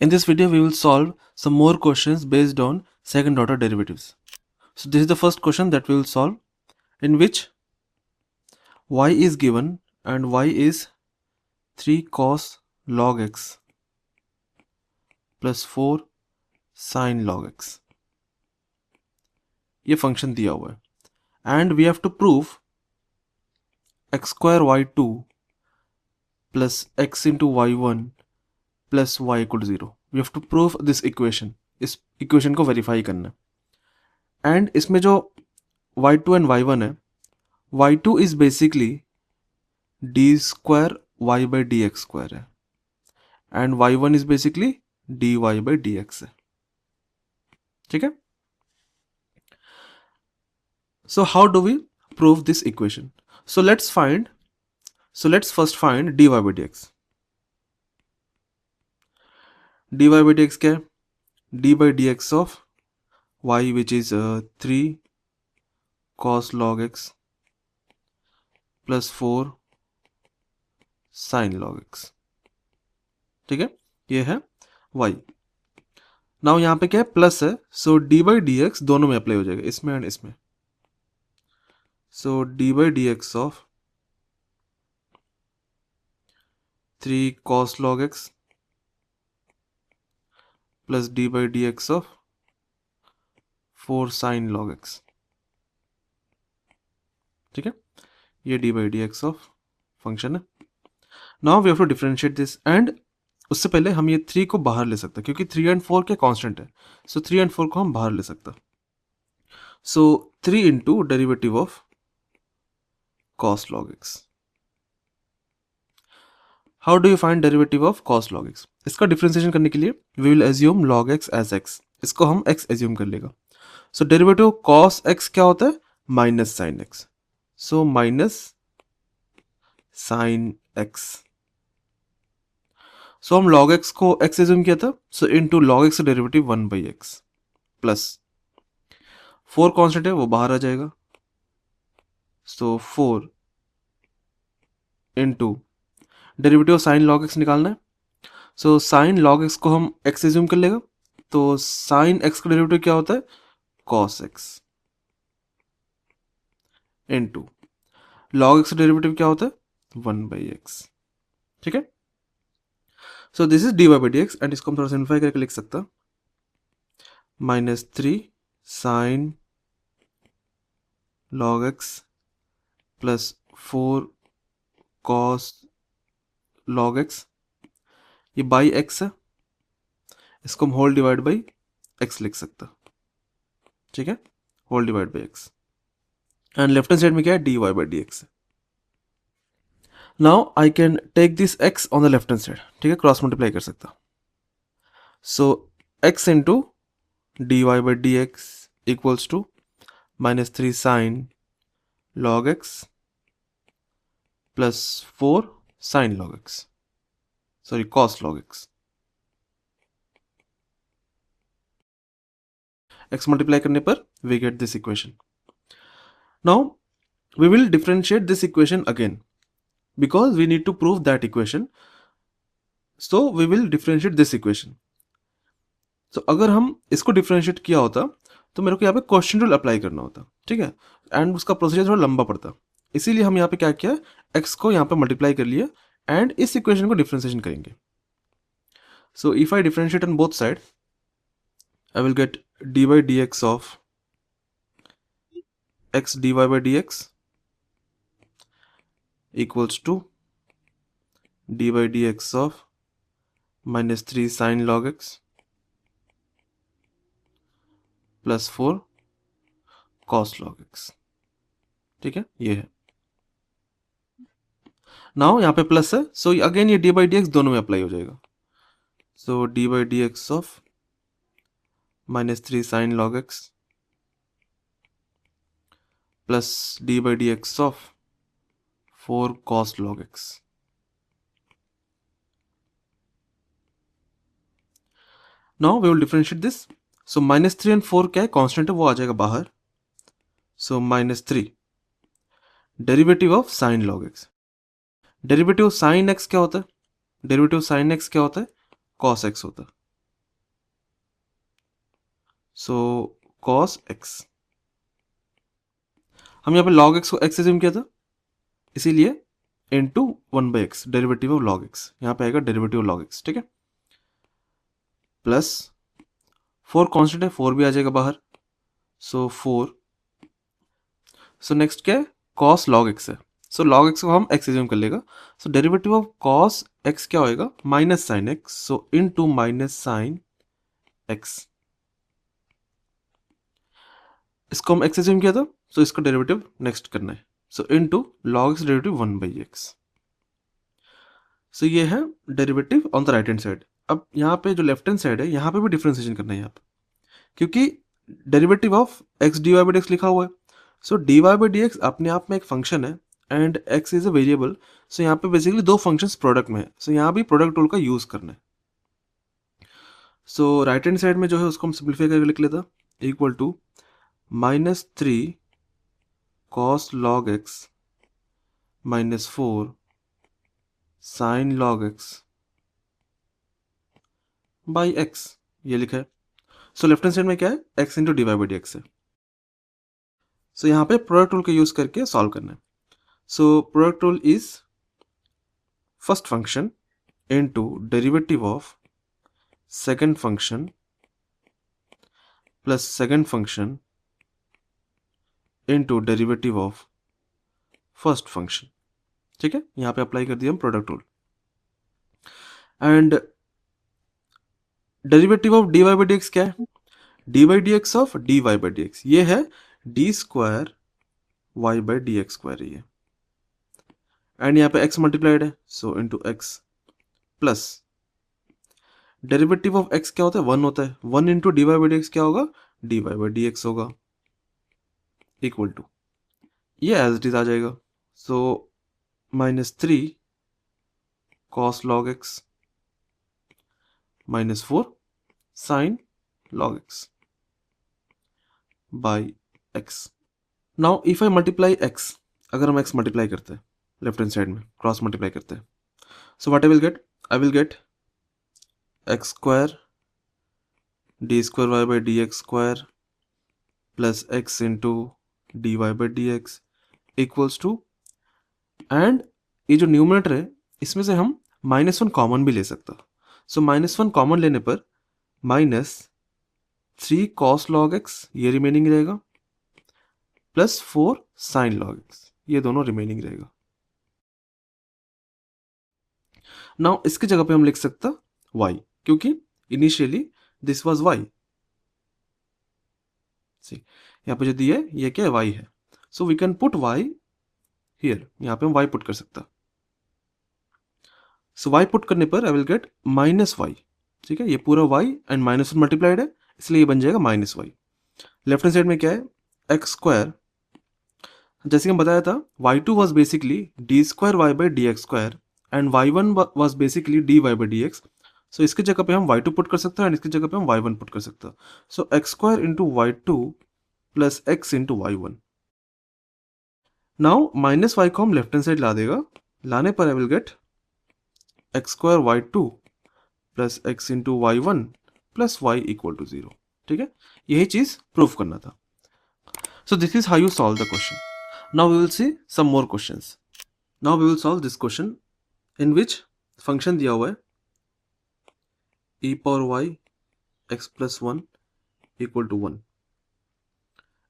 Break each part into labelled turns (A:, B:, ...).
A: In this video, we will solve some more questions based on second order derivatives. So this is the first question that we will solve, in which y is given and y is 3 cos log x plus 4 sin log x. ये function दिया हुआ है and we have to prove x square y2 plus x into y1 plus y equal to 0. We have to prove this equation. इस equation को verify करना है and इसमें जो y2 एंड y1 है, y2 is basically d square y by D x square है and y1 is basically dy by D x है. ठीक है. So how do we prove this equation? So let's first find dy by dx. dy by dx क्या है? d by dx of y which is 3 cos log x plus 4 sin log x. ठीक है, ये है y. Now यहाँ पे क्या है? प्लस है, सो d by dx दोनों में अप्लाई हो जाएगा, इसमें एंड इसमें. So d by dx of 3 cos log x plus d by dx of 4 sin log x. ठीक है, ये d by dx of function है. Now we have to differentiate this and उससे पहले हम ये 3 को बाहर ले सकते हैं क्योंकि 3 एंड 4 के कांस्टेंट है. सो 3 एंड 4 को हम बाहर ले सकते हैं. सो 3 into derivative of cos log x. How do you find derivative of cos log x? इसका डिफरेंशिएशन करने के लिए we will assume log x as x. इसको हम x assume कर लेगा. So derivative of cos x क्या होता है? Minus sin x. So minus sin x. So हम log x को x assume किया था. So into log x derivative 1 by x plus 4 constant है वो बाहर आ जाएगा. So 4 into derivative of sine log x निकालना है. सो साइन लॉग एक्स को हम एक्स एज्यूम कर लेगा. तो साइन एक्स का डेरिवेटिव क्या होता है? Cos x into log x का डेरिवेटिव क्या होता है? 1 बाई एक्स. ठीक है. So this is d y by D x and इसको हम थोड़ा सिंप्लीफाई करके लिख सकता. -3 sine log x plus 4 cos log x. ये बाई x है, इसको हम होल डिवाइड बाई x लिख सकते हैं. ठीक है, whole divide by x and left hand side में क्या है? dy by dx. Now I can take this x on the left hand side. ठीक है, क्रॉस मल्टीप्लाई कर सकता. So x into dy by dx equals to -3 sine log x plus 4 sin log x, sorry cos log x. x multiply करने पर we get this equation. Now we will differentiate this equation again because we need to prove that equation. So we will differentiate this equation. So अगर हम इसको differentiate किया होता तो मेरे को यहाँ पे क्वेश्चन रूल अप्लाई करना होता. ठीक है, एंड उसका प्रोसीजर थोड़ा लंबा पड़ता. इसीलिए हम यहाँ पे क्या किया, x को यहाँ पे मल्टीप्लाई कर लिया एंड इस इक्वेशन को डिफरेंशिएशन करेंगे. So if I differentiate on both side I will get D by D x of x D y by D x equals to D by D x of -3 sine log x plus 4 cos log x. ठीक है, ये है. Now यहाँ पे plus है, so again ये D by D x दोनों में अप्लाई हो जाएगा. So D by D x of -3 sine log x plus d by D x of 4 cos log x. Now we will differentiate this. So -3 and 4 क्या है? Constant है, वो आ जाएगा बाहर. So -3 derivative of sine log x. Derivative sine x क्या होता है? डेरिवेटिव साइन एक्स क्या होता है? कॉस एक्स होता है. सो cos x, हम यहाँ पे log x को x एज्यूम किया था, इसीलिए into 1/x derivative of log x, यहाँ पे आएगा डेरिवेटिव log x, ठीक है। प्लस 4 कांस्टेंट है, 4 भी आ जाएगा बाहर, सो 4। सो नेक्स्ट क्या है, cos log x है, सो log x को हम x एज्यूम कर लेगा, so derivative of cos x क्या होएगा, minus sine x, so into minus sine x, इसको हम x एज्यूम किया था, सो इसका डेरिवेटिव नेक्स्ट करना है, so into log x derivative 1/x। सो ये है derivative on the right hand side. अब यहाँ पे जो लेफ्ट हैंड साइड है, यहाँ पे भी डिफरेंशिएशन करना है यहाँ पे, क्योंकि derivative of x dy by dx लिखा हुआ है, सो dy by dx अपने आप में एक फंक्शन है and x is a variable, so यहाँ पे बेसिकली दो फंक्शंस प्रोडक्ट में है, सो यहाँ भी प्रोडक्ट रूल का यूज करना है। सो राइट हैंड साइड में जो है उसको हम सिंप्लीफाई करके लिख लेता, equal to -3 cos log x -4 sin log x by x, ये लिखा है। सो लेफ्ट हैंड साइड में क्या है, x into d y by D x है। सो यहाँ पे प्रोडक्ट रूल का यूज करके सॉल्व करना है। So product rule is first function into derivative of second function plus second function into derivative of first function, ठीक है। यहाँ पे अप्लाई कर दिया हम product rule, and derivative of d y by D x क्या है, d by D x of d y by D x, ये है d square y by D x square, ये एंड यहाँ पे x मल्टीप्लाइड है, so into x plus derivative of x क्या होता है, 1 होता है, 1 into d y by D x क्या होगा, d y by D x होगा, इक्वल टू ये एज इट इज आ जाएगा, so -3 cos log x -4 sin log x by x। Now if I multiply x, अगर हम x मल्टीप्लाई करते हैं लेफ्ट हैंड साइड में, क्रॉस मल्टीप्लाई करते हैं, so what I will get x square d square y by D x square plus x into d y by D x equals to, and ये जो numerator है इसमें से हम -1 common भी ले सकता, सो -1 कॉमन लेने पर -3 cos log x ये रिमेनिंग रहेगा, प्लस 4 sin log x ये दोनों रिमेनिंग रहेगा। नाउ इसकी जगह पे हम लिख सकता y, क्योंकि इनिशियली दिस वाज y, यहाँ पे जो दिया है ये क्या है, y है, so we can put y here, यहाँ पे हम y पुट कर सकता, सो y पुट करने पर आई विल गेट -y, ठीक है, ये पूरा y एंड -1 मल्टीप्लाइड है, इसलिए ये बन जाएगा -y। लेफ्ट हैंड साइड में क्या है, x स्क्वायर, जैसे कि हम बताया था y2 was basically D square y by D x square and y1 was basically D y by D x, so इसकी जगह पे हम y2 पुट कर सकते हैं एंड इसकी जगह पे हम y1 पुट कर सकते हैं, सो x square into y2 plus x into y1। Now -y को हम लेफ्ट हैंड साइड ला देगा, लाने पर I will get x square y2 plus x into y1 plus y equal to 0, ठीक है, यही चीज प्रूव करना था। So this is how you solve the question. Now we will see some more questions. Now we will solve this question in which function दिया हुआ है e power y x plus 1 equal to 1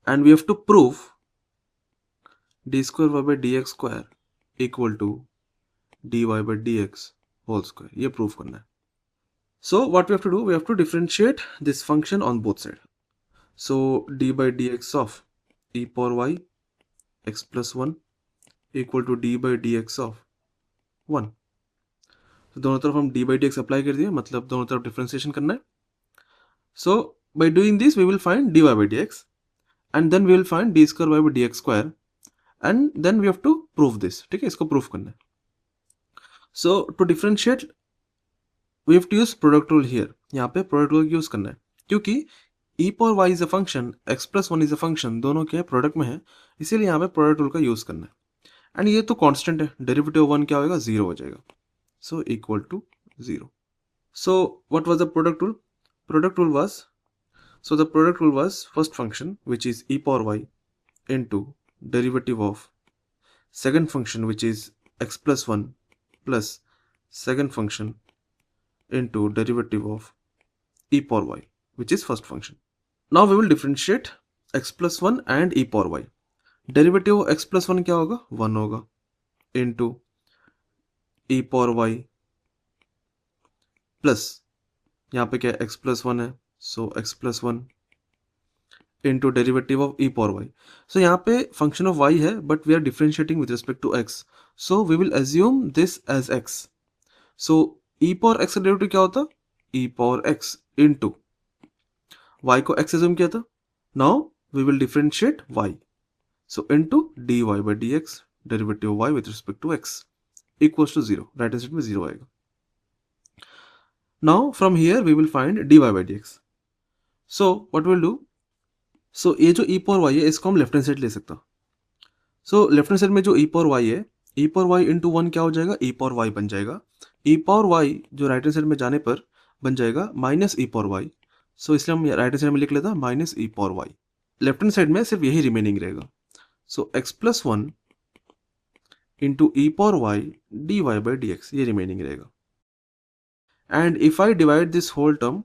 A: and we have to prove d square y by dx square equal to dy by dx whole square, ये prove करना है। So what we have to do, we have to differentiate this function on both sides. So d by dx of e power y x plus 1 equal to d by dx of 1, तो दोनों तरफ हम d by dx apply कर दिए, मतलब दोनों तरफ differentiation करना है। So by doing this we will find dy by dx and then we will find d square y by dx square and then we have to prove this, ठीक है, इसको प्रूव करना है। So to differentiate we have to use product rule here, यहाँ पे product rule use करना है, क्योंकि e power y is a function, x plus 1 is a function, दोनों के प्रोडक्ट में है, इसीलिए यहाँ पे प्रोडक्ट रूल का यूज करना है। एंड ये तो कांस्टेंट है, डेरिवेटिव 1 क्या होगा, 0 हो जाएगा, so equal to 0। So what was the product rule, product rule was So the product rule was first function, which is e power y, into derivative of second function, which is x plus 1 plus second function into derivative of e power y, which is first function. Now we will differentiate x plus 1 and e power y. Derivative of x plus 1 क्या होगा? 1 होगा into e power y plus यहाँ पे क्या x plus 1 है, so x plus 1 into derivative of e power y. So यहाँ पे function of y है, but we are differentiating with respect to x. So we will assume this as x. So e power x का derivative क्या होता? e power x into y को x assume किया था. Now we will differentiate y. So into dy by dx derivative of y with respect to x equals to 0. Right hand side में 0 आएगा. Now from here we will find dy by dx. So what we'll do? So ये जो e power y है इसको हम left hand side ले सकता. So left hand side में जो e power y है, e power y into 1 क्या हो जाएगा? e power y बन जाएगा. e power y जो राइट हैंड साइड में जाने पर बन जाएगा minus e power y. So इसलिए हम राइट हैंड साइड में लिख लेता minus e power y. Left hand side में सिर्फ यही रिमेनिंग रहेगा. So x plus 1 into e power y dy by dx ये रिमेनिंग रहेगा. And if I divide this whole term,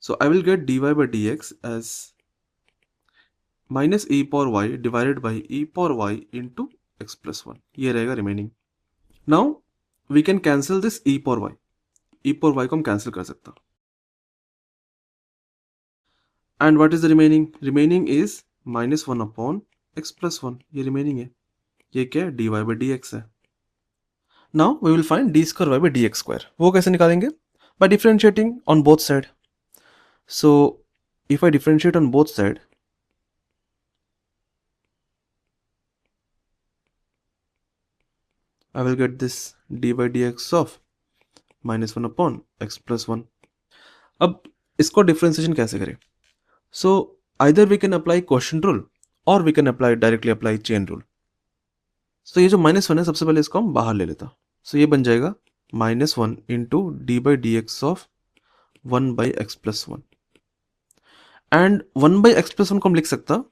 A: so I will get dy by dx as minus e power y divided by e power y into x plus 1. ये रहेगा remaining. Now we can cancel this e power y. e power y को हम cancel कर सकता. And what is the remaining? Remaining is minus 1 upon x plus 1. ये remaining है. ये क्या है? dy by dx है. Now we will find d square y by dx square. वो कैसे निकालेंगे? By differentiating on both sides. So if I differentiate on both sides, I will get this d by dx of minus 1 upon x plus 1. अब इसको differentiation कैसे करें? So either we can apply quotient rule or we can directly apply chain rule. So ये जो minus 1 है सबसे पहले इसको हम बाहर ले लेता. So ये बन जाएगा minus 1 into d by dx of 1 by x plus 1. And 1 by x plus 1 को हम लिख सकता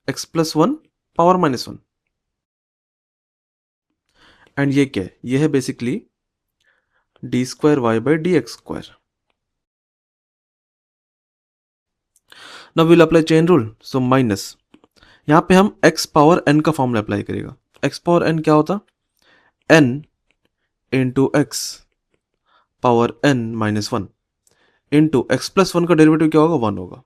A: x plus 1 power minus 1. And ये क्या है? ये है basically d square y by dx square. Now we will apply chain rule. So minus. यहाँ पे हम x power n का फॉर्मूला अप्लाई करेगा. x power n क्या होता? n into x power n minus 1 into x plus 1 का derivative क्या होगा? 1 होगा.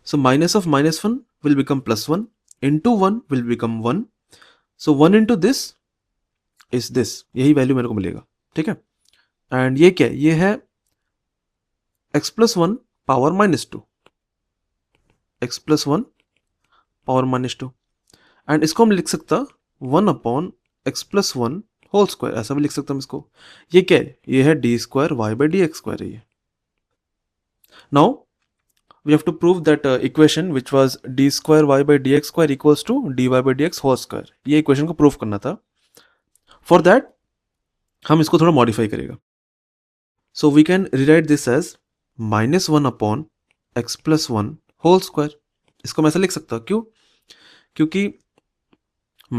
A: So minus of minus 1 will become plus 1 into 1 will become 1. So 1 into this is this. यही value मेरे को मिलेगा. ठीक है. एंड ये क्या है? ये है x plus 1 power minus 2. x plus 1 power minus 2. And इसको हम लिख सकता 1 upon x plus 1 whole square. ऐसा भी लिख सकता हूँ इसको. ये क्या है? ये है d square y by dx square है ये. Now we have to prove that equation which was d square y by dx square equals to dy by dx whole square. ये इक्वेशन को प्रूव करना था. For that हम इसको थोड़ा modify करेगा. So we can rewrite this as minus 1 upon x plus 1 whole square. इसको मैं ऐसा लिख सकता हूँ. क्यों? क्योंकि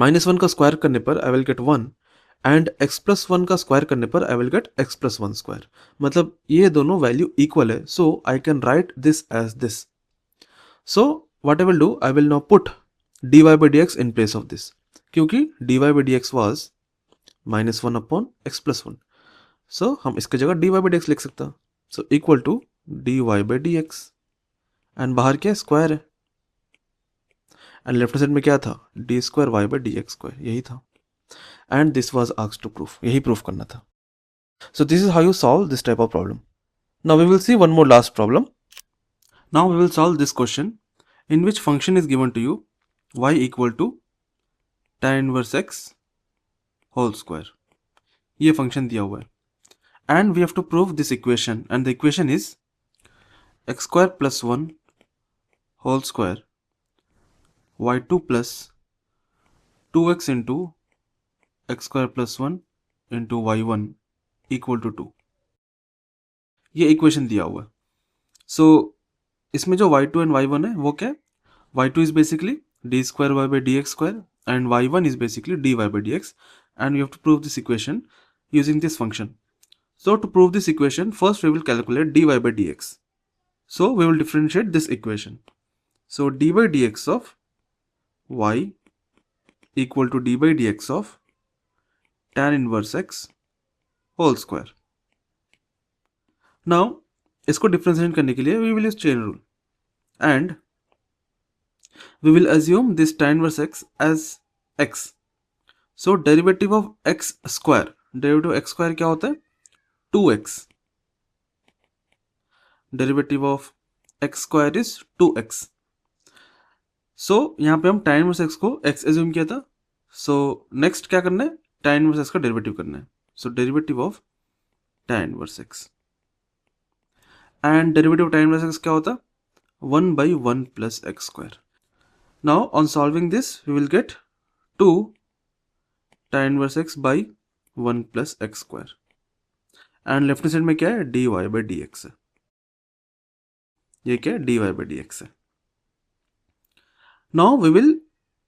A: minus 1 का स्क्वायर करने पर I will get 1 and x plus 1 का स्क्वायर करने पर I will get x plus 1 square. मतलब ये दोनों वैल्यू इक्वल है. So I can write this as this. So what I will do, I will now put dy by dx in place of this. क्योंकि dy by dx was minus 1 upon x plus 1. So हम इसके जगह dy by dx लिख सकता. So equal to dy by dx. And बाहर क्या square है. And left side में क्या था? d square y by dx square. यही था. And this was asked to prove. यही proof करना था. So this is how you solve this type of problem. Now we will see one more last problem. Now we will solve this question in which function is given to you y equal to tan inverse x whole square. ये function दिया हुआ है. And we have to prove this equation, and the equation is x square plus 1 whole square y2 plus 2x into x square plus 1 into y1 equal to 2. ये equation दिया हुआ है. सो इसमें जो y2 एंड y1 है वो क्या है, y2 is basically d square y by dx square and y1 is basically dy by dx, and we have to prove this equation using this function. So to prove this equation, first we will calculate dy by dx. So we will differentiate this equation. So d by dx of y equal to d by dx of tan inverse x whole square. Now इसको differentiate करने के लिए we will use chain rule and we will assume this tan inverse x as x. So derivative of x square, derivative of x square क्या होता है, 2x. Derivative of x square is 2x. So यहाँ पे हम tan inverse x को x assume किया था. So next क्या करना है, tan inverse x का derivative करना है. So derivative of tan inverse x. And derivative of tan inverse x क्या होता, 1 by 1 plus x square. Now on solving this we will get 2 tan inverse x by 1 plus x square. And left hand side में क्या है, dy by dx है. ये क्या है, dy by dx है. Now we will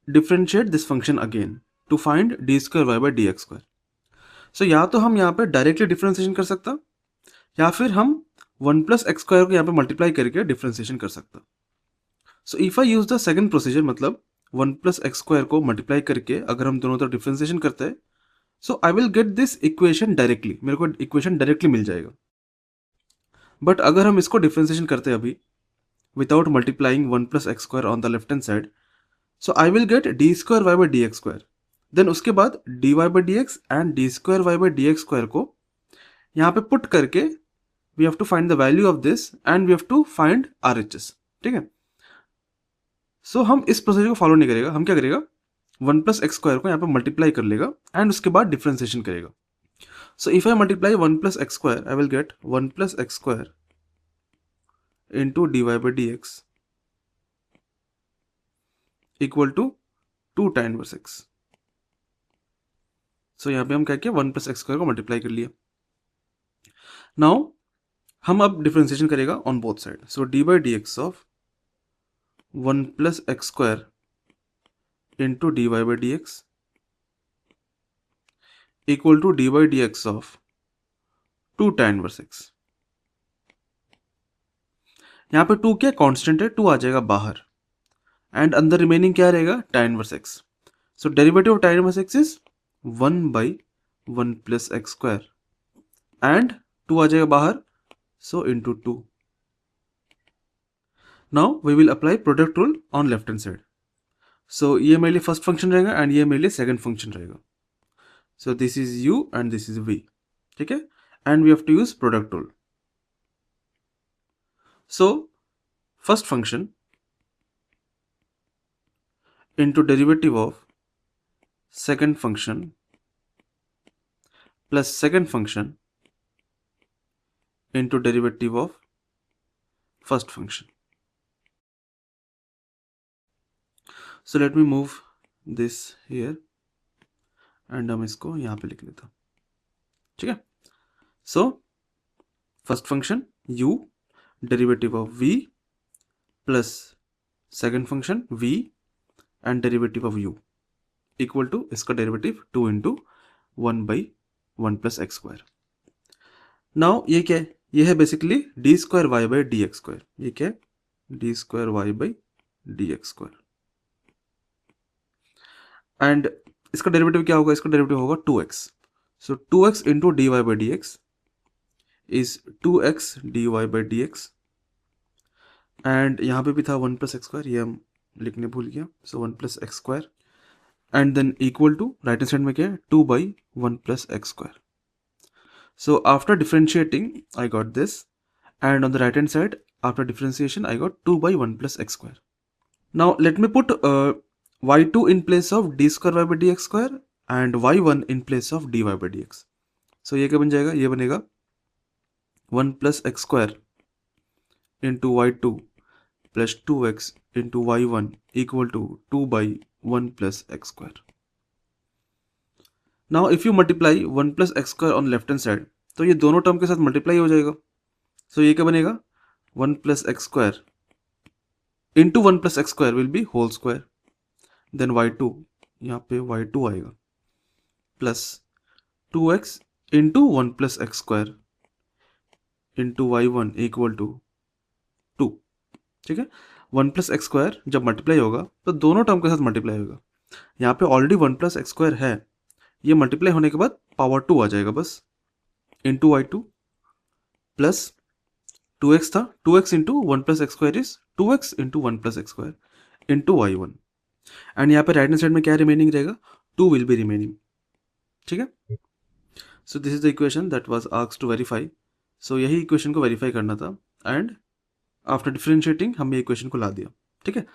A: differentiate this function again to find d square y by dx square. So या तो हम यहाँ पे डायरेक्टली डिफरेंशिएशन कर सकता, या फिर हम 1 plus x square को यहाँ पे मल्टीप्लाई करके डिफरेंशिएशन कर सकता. So if I use the second procedure, मतलब 1 plus x square को मल्टीप्लाई करके अगर हम दोनों तरफ डिफरेंशिएशन करते हैं, so I will get this equation directly, मेरे को इक्वेशन डायरेक्टली मिल जाएगा. बट अगर हम इसको डिफरेंशिएशन करते हैं अभी without multiplying 1 plus x square on the left hand side, so I will get d square y by dx square. Then उसके बाद dy by dx and d square y by dx square को यहाँ पे put करके we have to find the value of this and we have to find RHS. ठीक है. So हम इस प्रोसीजर को फॉलो नहीं करेगा, हम क्या करेगा, 1 plus x square को यहाँ पे मल्टीप्लाई कर लेगा एंड उसके बाद डिफरेंशिएशन करेगा. So if I multiply 1 plus x square, I will get 1 plus x square into dy by dx equal to 2 tan inverse x. So यहाँ पे हम क्या किया, 1 plus x square को मल्टीप्लाई कर लिया. Now हम अब डिफरेंशिएशन करेगा on both side. So dy by dx of 1 plus x square into dy by dx equal to dy by dx of 2 tan inverse x. यहाँ पे 2 क्या कांस्टेंट है, 2 आ जाएगा बाहर एंड अंदर रिमेनिंग क्या रहेगा, tan inverse x. So derivative of tan inverse x is 1 by 1 plus x square and 2 आ जाएगा बाहर, so into 2. Now we will apply product rule on left hand side. So ये मेरे लिए फर्स्ट फंक्शन रहेगा and ये मेरे लिए second function रहेगा. So this is u and this is v. ठीक है, and we have to use product rule. So first function into derivative of second function plus second function into derivative of first function. So let me move this here and हम इसको यहाँ पे लिख लेता. ठीक है. So first function u derivative of v plus second function v and derivative of u equal to इसका derivative 2 into 1 by 1 plus x square. Now ये क्या है, ये है basically d square y by dx square. ये क्या है, d square y by dx square. And इसका derivative क्या होगा, इसका derivative होगा 2x. So 2x into dy by dx is 2x dy by dx. And यहाँ पे भी था 1 plus x square, ये हम लिखने भूल गया. So 1 plus x square and then equal to right hand side में क्या है, 2 by 1 plus x square. So after differentiating I got this, and on the right hand side after differentiation I got 2 by 1 plus x square. Now let me put y2 in place of d square y by dx square and y1 in place of dy by dx. So ये क्या बन जाएगा, ये बनेगा 1 plus x square into y2 plus 2x into y1 equal to 2 by 1 plus x square. Now if you multiply 1 plus x square on left hand side, तो ये दोनों term के साथ मल्टीप्लाई हो जाएगा. So ये क्या बनेगा, 1 plus x square into 1 plus x square will be whole square. Then y2, यहाँ पे y2 आएगा plus 2x into 1 plus x square into y1 equal to 2. ठीक है, 1 plus x square जब मल्टीप्लाई होगा तो दोनों टर्म के साथ मल्टीप्लाई होगा. यहाँ पे ऑलरेडी 1 plus x square है, ये मल्टीप्लाई होने के बाद पावर 2 आ जाएगा बस, इंटू y2 प्लस 2x था, 2x into 1 plus x square is 2x into 1 plus x square into y1. And यहाँ पे राइट हैंड साइड में क्या रिमेनिंग रहेगा, 2 विल बी रिमेनिंग. ठीक है, so this is the equation that was asked to verify. सो यही equation को वेरीफाई करना था एंड आफ्टर डिफरेंशिएटिंग हम ये इक्वेशन को ला दिया. ठीक है,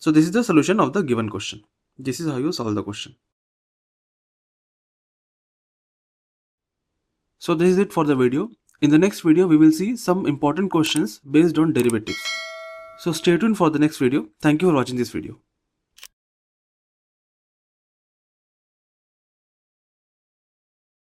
A: so this is the solution of the given question. This is how you solve the question. So this is it for the video. In the next video, we will see some important questions based on derivatives. So stay tuned for the next video. Thank you for watching this video.